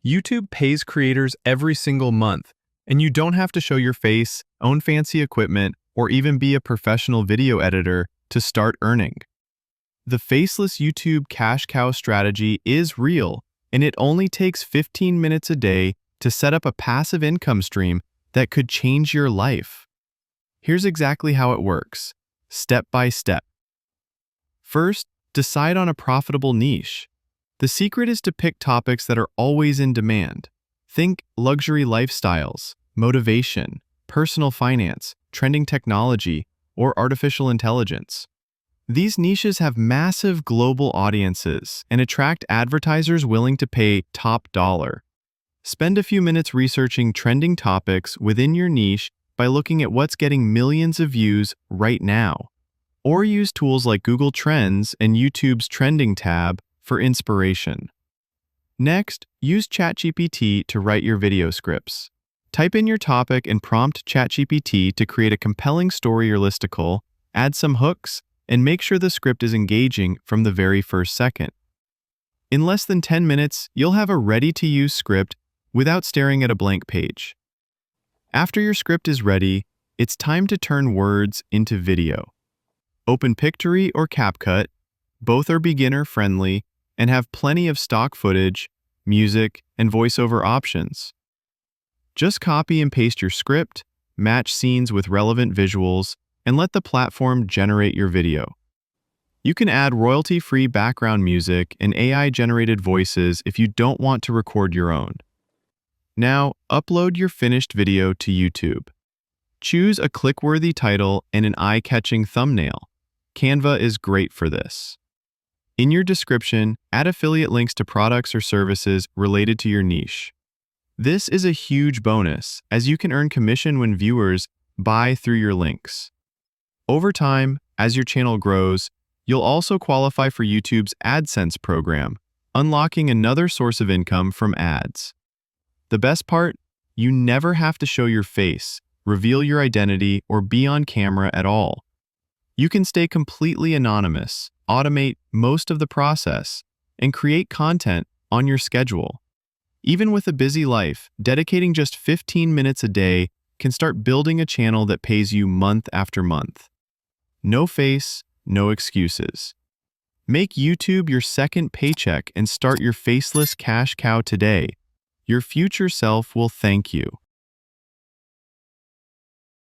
YouTube pays creators every single month, and you don't have to show your face, own fancy equipment, or even be a professional video editor to start earning. The Faceless YouTube cash cow strategy is real, and it only takes 15 minutes a day to set up a passive income stream that could change your life. Here's exactly how it works, step by step. First, decide on a profitable niche. The secret is to pick topics that are always in demand. Think luxury lifestyles, motivation, personal finance, trending technology, or artificial intelligence. These niches have massive global audiences and attract advertisers willing to pay top dollar. Spend a few minutes researching trending topics within your niche by looking at what's getting millions of views right now. Or use tools like Google Trends and YouTube's Trending tab for inspiration. Next, use ChatGPT to write your video scripts. Type in your topic and prompt ChatGPT to create a compelling story or listicle, add some hooks, and make sure the script is engaging from the very first second. In less than 10 minutes, you'll have a ready-to-use script without staring at a blank page. After your script is ready, it's time to turn words into video. Open Pictory or CapCut, both are beginner-friendly and have plenty of stock footage, music, and voiceover options. Just copy and paste your script, match scenes with relevant visuals, and let the platform generate your video. You can add royalty-free background music and AI-generated voices if you don't want to record your own. Now, upload your finished video to YouTube. Choose a click-worthy title and an eye-catching thumbnail. Canva is great for this. In your description, add affiliate links to products or services related to your niche. This is a huge bonus, as you can earn commission when viewers buy through your links. Over time, as your channel grows, you'll also qualify for YouTube's AdSense program, unlocking another source of income from ads. The best part? You never have to show your face, reveal your identity, or be on camera at all. You can stay completely anonymous, automate most of the process, and create content on your schedule. Even with a busy life, dedicating just 15 minutes a day can start building a channel that pays you month after month. No face, no excuses. Make YouTube your second paycheck and start your faceless cash cow today. Your future self will thank you.